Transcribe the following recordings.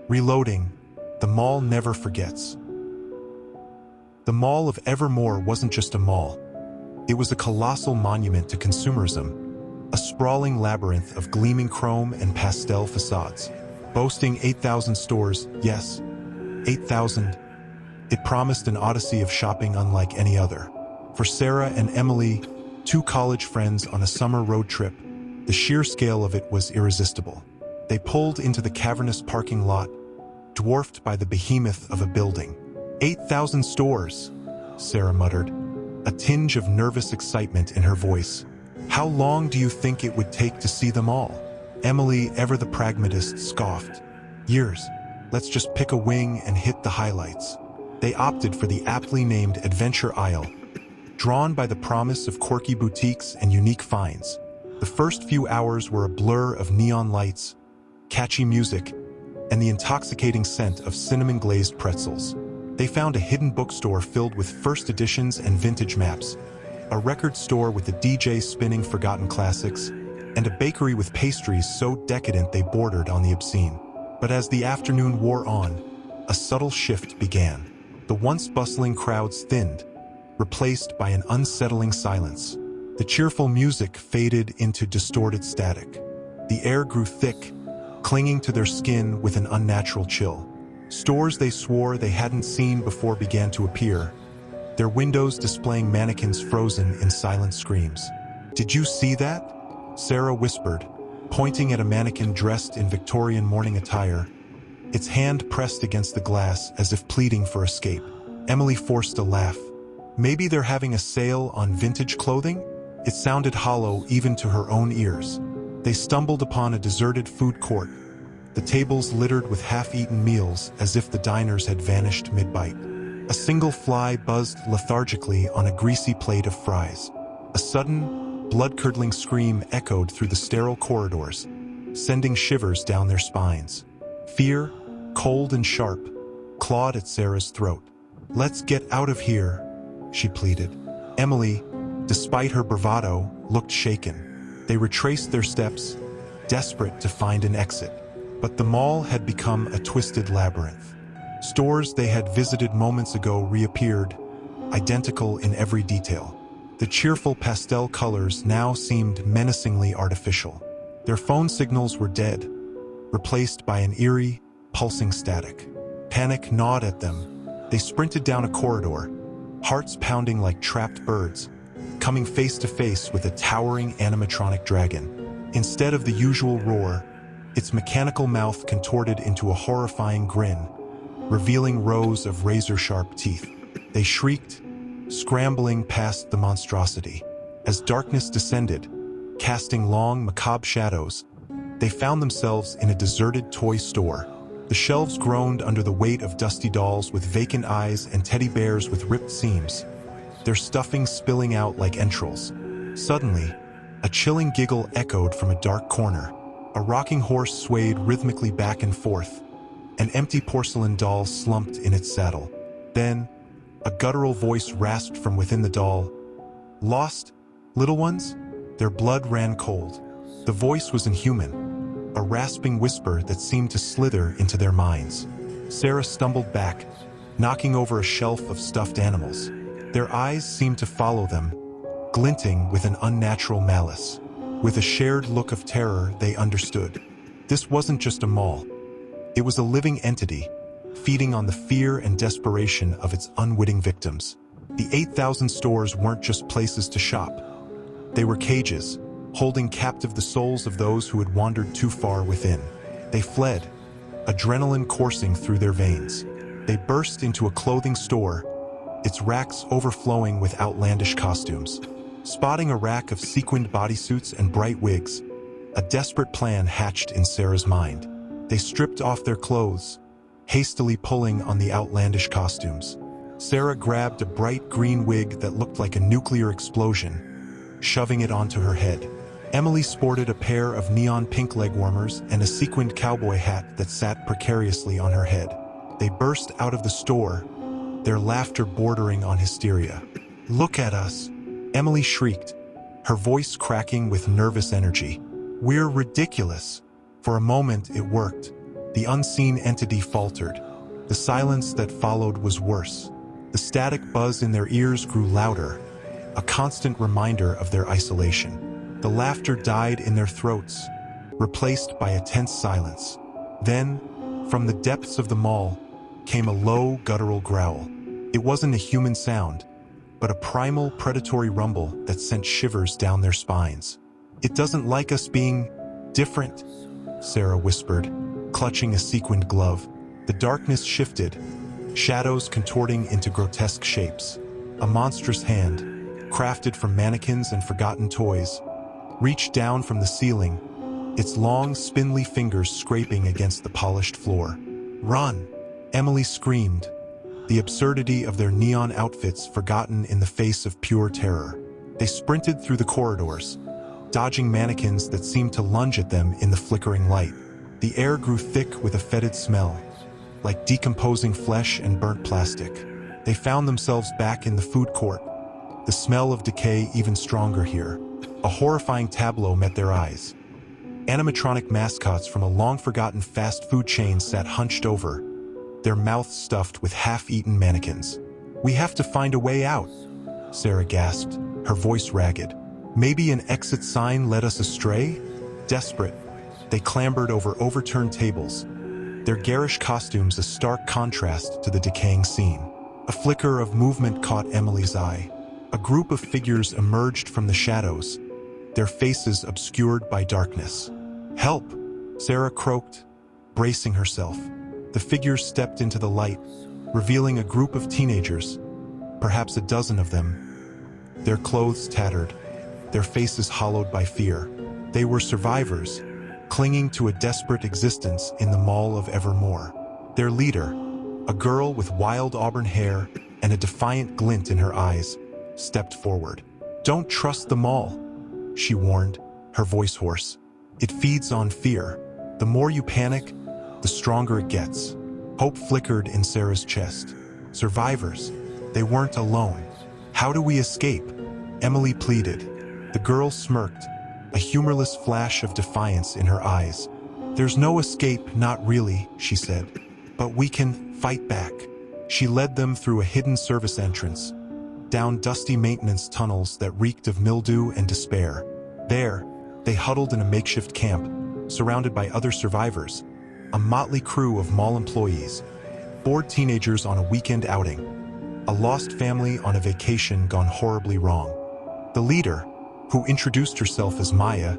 Reloading, the mall never forgets. The Mall of Evermore wasn't just a mall. It was a colossal monument to consumerism, a sprawling labyrinth of gleaming chrome and pastel facades. Boasting 8,000 stores, yes, 8,000, it promised an odyssey of shopping unlike any other. For Sarah and Emily, two college friends on a summer road trip, the sheer scale of it was irresistible. They pulled into the cavernous parking lot, dwarfed by the behemoth of a building. 8,000 stores, Sarah muttered, a tinge of nervous excitement in her voice. How long do you think it would take to see them all? Emily, ever the pragmatist, scoffed. Years. Let's just pick a wing and hit the highlights. They opted for the aptly named Adventure Aisle, drawn by the promise of quirky boutiques and unique finds. The first few hours were a blur of neon lights, catchy music, and the intoxicating scent of cinnamon-glazed pretzels. They found a hidden bookstore filled with first editions and vintage maps, a record store with a DJ spinning forgotten classics, and a bakery with pastries so decadent they bordered on the obscene. But as the afternoon wore on, a subtle shift began. The once bustling crowds thinned, replaced by an unsettling silence. The cheerful music faded into distorted static. The air grew thick, clinging to their skin with an unnatural chill. Stores they swore they hadn't seen before began to appear, their windows displaying mannequins frozen in silent screams. "Did you see that?" Sarah whispered, pointing at a mannequin dressed in Victorian morning attire, its hand pressed against the glass as if pleading for escape. Emily forced a laugh. Maybe they're having a sale on vintage clothing? It sounded hollow even to her own ears. They stumbled upon a deserted food court, the tables littered with half-eaten meals as if the diners had vanished mid-bite. A single fly buzzed lethargically on a greasy plate of fries. A sudden, blood-curdling scream echoed through the sterile corridors, sending shivers down their spines. Fear, cold and sharp, clawed at Sarah's throat. "Let's get out of here," she pleaded. Emily, despite her bravado, looked shaken. They retraced their steps, desperate to find an exit. But the mall had become a twisted labyrinth. Stores they had visited moments ago reappeared, identical in every detail. The cheerful pastel colors now seemed menacingly artificial. Their phone signals were dead, replaced by an eerie, pulsing static. Panic gnawed at them. They sprinted down a corridor, hearts pounding like trapped birds, coming face to face with a towering animatronic dragon. Instead of the usual roar, its mechanical mouth contorted into a horrifying grin, revealing rows of razor-sharp teeth. They shrieked, scrambling past the monstrosity. As darkness descended, casting long, macabre shadows, they found themselves in a deserted toy store. The shelves groaned under the weight of dusty dolls with vacant eyes and teddy bears with ripped seams, their stuffing spilling out like entrails. Suddenly, a chilling giggle echoed from a dark corner. A rocking horse swayed rhythmically back and forth, an empty porcelain doll slumped in its saddle. Then, a guttural voice rasped from within the doll. "Lost, little ones?" Their blood ran cold. The voice was inhuman, a rasping whisper that seemed to slither into their minds. Sarah stumbled back, knocking over a shelf of stuffed animals. Their eyes seemed to follow them, glinting with an unnatural malice. With a shared look of terror, they understood. This wasn't just a mall. It was a living entity, feeding on the fear and desperation of its unwitting victims. The 8,000 stores weren't just places to shop. They were cages, holding captive the souls of those who had wandered too far within. They fled, adrenaline coursing through their veins. They burst into a clothing store, its racks overflowing with outlandish costumes. Spotting a rack of sequined bodysuits and bright wigs, a desperate plan hatched in Sarah's mind. They stripped off their clothes, hastily pulling on the outlandish costumes. Sarah grabbed a bright green wig that looked like a nuclear explosion, shoving it onto her head. Emily sported a pair of neon pink leg warmers and a sequined cowboy hat that sat precariously on her head. They burst out of the store, their laughter bordering on hysteria. "Look at us," Emily shrieked, her voice cracking with nervous energy. "We're ridiculous." For a moment, it worked. The unseen entity faltered. The silence that followed was worse. The static buzz in their ears grew louder, a constant reminder of their isolation. The laughter died in their throats, replaced by a tense silence. Then, from the depths of the mall, came a low, guttural growl. It wasn't a human sound, but a primal, predatory rumble that sent shivers down their spines. "It doesn't like us being different," Sarah whispered, clutching a sequined glove. The darkness shifted, shadows contorting into grotesque shapes. A monstrous hand, crafted from mannequins and forgotten toys, reached down from the ceiling, its long, spindly fingers scraping against the polished floor. "Run!" Emily screamed, the absurdity of their neon outfits forgotten in the face of pure terror. They sprinted through the corridors, dodging mannequins that seemed to lunge at them in the flickering light. The air grew thick with a fetid smell, like decomposing flesh and burnt plastic. They found themselves back in the food court, the smell of decay even stronger here. A horrifying tableau met their eyes. Animatronic mascots from a long-forgotten fast food chain sat hunched over, their mouths stuffed with half-eaten mannequins. "We have to find a way out," Sarah gasped, her voice ragged. "Maybe an exit sign led us astray?" Desperate, they clambered over overturned tables, their garish costumes a stark contrast to the decaying scene. A flicker of movement caught Emily's eye. A group of figures emerged from the shadows, their faces obscured by darkness. "Help!" Sarah croaked, bracing herself. The figures stepped into the light, revealing a group of teenagers, perhaps a dozen of them. Their clothes tattered, their faces hollowed by fear. They were survivors, clinging to a desperate existence in the Mall of Evermore. Their leader, a girl with wild auburn hair and a defiant glint in her eyes, stepped forward. "Don't trust the mall," she warned, her voice hoarse. "It feeds on fear. The more you panic, the stronger it gets." Hope flickered in Sarah's chest. Survivors. They weren't alone. "How do we escape?" Emily pleaded. The girl smirked, a humorless flash of defiance in her eyes. "There's no escape, not really," she said. "But we can fight back." She led them through a hidden service entrance, down dusty maintenance tunnels that reeked of mildew and despair. There, they huddled in a makeshift camp, surrounded by other survivors, a motley crew of mall employees, bored teenagers on a weekend outing, a lost family on a vacation gone horribly wrong. The leader, who introduced herself as Maya,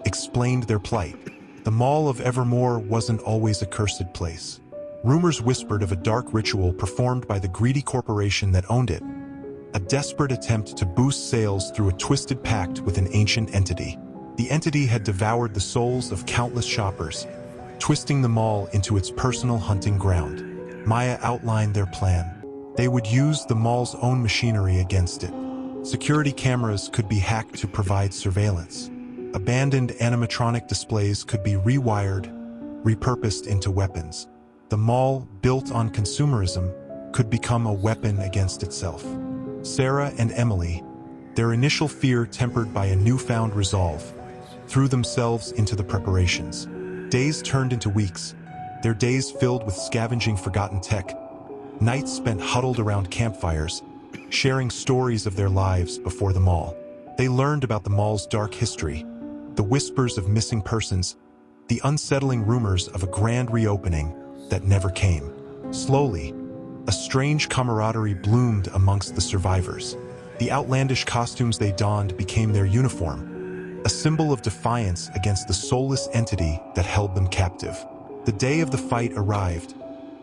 explained their plight. The Mall of Evermore wasn't always a cursed place. Rumors whispered of a dark ritual performed by the greedy corporation that owned it, a desperate attempt to boost sales through a twisted pact with an ancient entity. The entity had devoured the souls of countless shoppers, twisting the mall into its personal hunting ground. Maya outlined their plan. They would use the mall's own machinery against it. Security cameras could be hacked to provide surveillance. Abandoned animatronic displays could be rewired, repurposed into weapons. The mall, built on consumerism, could become a weapon against itself. Sarah and Emily, their initial fear tempered by a newfound resolve, threw themselves into the preparations. Days turned into weeks, their days filled with scavenging forgotten tech, nights spent huddled around campfires, sharing stories of their lives before the mall. They learned about the mall's dark history, the whispers of missing persons, the unsettling rumors of a grand reopening that never came. Slowly, a strange camaraderie bloomed amongst the survivors. The outlandish costumes they donned became their uniform, a symbol of defiance against the soulless entity that held them captive. The day of the fight arrived,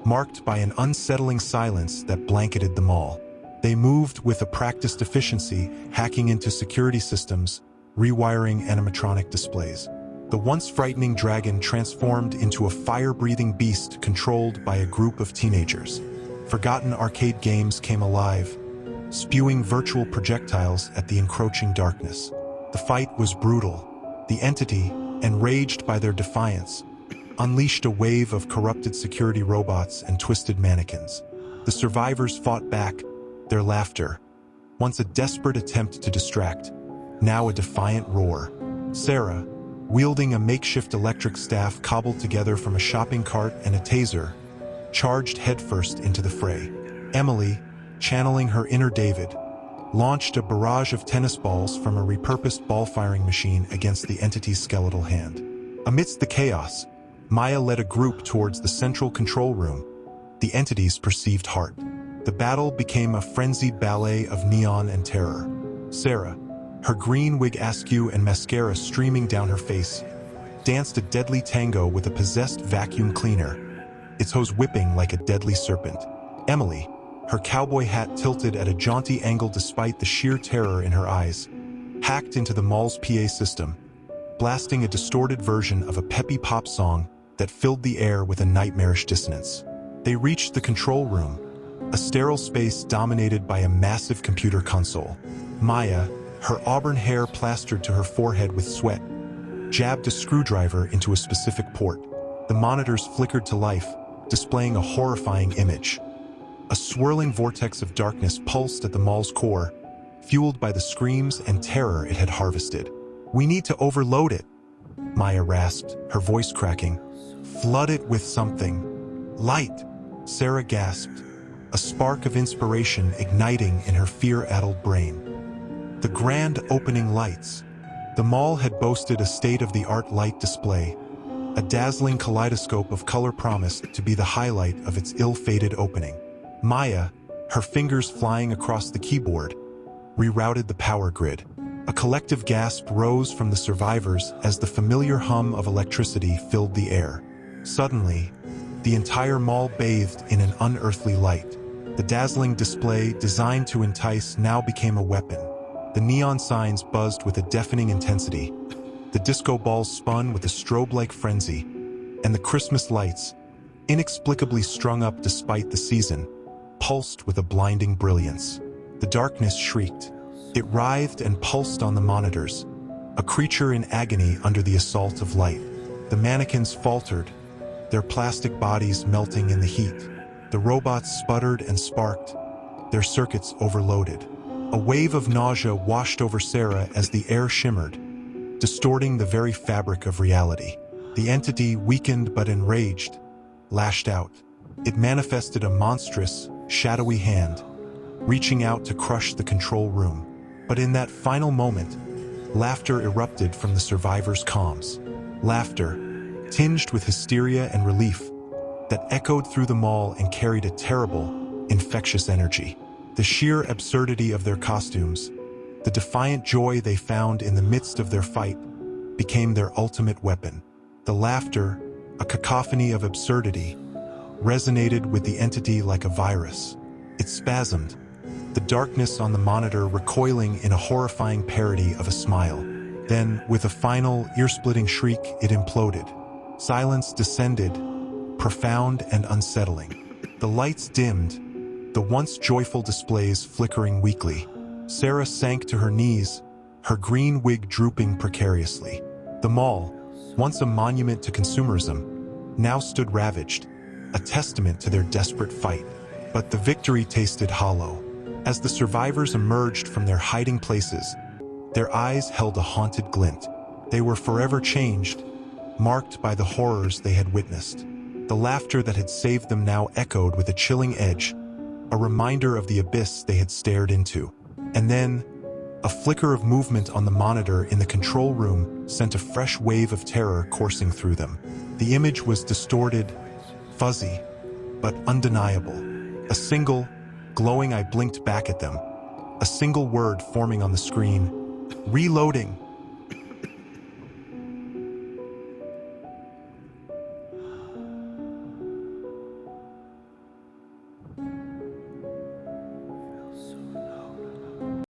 marked by an unsettling silence that blanketed the mall. They moved with a practiced efficiency, hacking into security systems, rewiring animatronic displays. The once frightening dragon transformed into a fire-breathing beast controlled by a group of teenagers. Forgotten arcade games came alive, spewing virtual projectiles at the encroaching darkness. The fight was brutal. The entity, enraged by their defiance, unleashed a wave of corrupted security robots and twisted mannequins. The survivors fought back, their laughter, once a desperate attempt to distract, now a defiant roar. Sarah, wielding a makeshift electric staff cobbled together from a shopping cart and a taser, charged headfirst into the fray. Emily, channeling her inner David, launched a barrage of tennis balls from a repurposed ball-firing machine against the entity's skeletal hand. Amidst the chaos, Maya led a group towards the central control room, the entity's perceived heart. The battle became a frenzied ballet of neon and terror. Sarah, her green wig askew and mascara streaming down her face, danced a deadly tango with a possessed vacuum cleaner, its hose whipping like a deadly serpent. Emily, her cowboy hat tilted at a jaunty angle despite the sheer terror in her eyes, hacked into the mall's PA system, blasting a distorted version of a peppy pop song that filled the air with a nightmarish dissonance. They reached the control room, a sterile space dominated by a massive computer console. Maya, her auburn hair plastered to her forehead with sweat, jabbed a screwdriver into a specific port. The monitors flickered to life, displaying a horrifying image. A swirling vortex of darkness pulsed at the mall's core, fueled by the screams and terror it had harvested. "We need to overload it," Maya rasped, her voice cracking. "Flood it with something. Light," Sarah gasped, a spark of inspiration igniting in her fear-addled brain. The grand opening lights. The mall had boasted a state-of-the-art light display, a dazzling kaleidoscope of color promised to be the highlight of its ill-fated opening. Maya, her fingers flying across the keyboard, rerouted the power grid. A collective gasp rose from the survivors as the familiar hum of electricity filled the air. Suddenly, the entire mall bathed in an unearthly light. The dazzling display, designed to entice, now became a weapon. The neon signs buzzed with a deafening intensity. The disco balls spun with a strobe-like frenzy, and the Christmas lights, inexplicably strung up despite the season, pulsed with a blinding brilliance. The darkness shrieked. It writhed and pulsed on the monitors, a creature in agony under the assault of light. The mannequins faltered, their plastic bodies melting in the heat. The robots sputtered and sparked, their circuits overloaded. A wave of nausea washed over Sarah as the air shimmered, distorting the very fabric of reality. The entity, weakened but enraged, lashed out. It manifested a monstrous, shadowy hand, reaching out to crush the control room. But in that final moment, laughter erupted from the survivors' comms. Laughter, tinged with hysteria and relief, that echoed through the mall and carried a terrible, infectious energy. The sheer absurdity of their costumes, the defiant joy they found in the midst of their fight, became their ultimate weapon. The laughter, a cacophony of absurdity, resonated with the entity like a virus. It spasmed, the darkness on the monitor recoiling in a horrifying parody of a smile. Then, with a final, ear-splitting shriek, it imploded. Silence descended, profound and unsettling. The lights dimmed, the once joyful displays flickering weakly. Sarah sank to her knees, her green wig drooping precariously. The mall, once a monument to consumerism, now stood ravaged, a testament to their desperate fight. But the victory tasted hollow. As the survivors emerged from their hiding places, their eyes held a haunted glint. They were forever changed, marked by the horrors they had witnessed. The laughter that had saved them now echoed with a chilling edge, a reminder of the abyss they had stared into. And then, a flicker of movement on the monitor in the control room sent a fresh wave of terror coursing through them. The image was distorted, fuzzy, but undeniable. A single, glowing eye blinked back at them, a single word forming on the screen: "Reloading."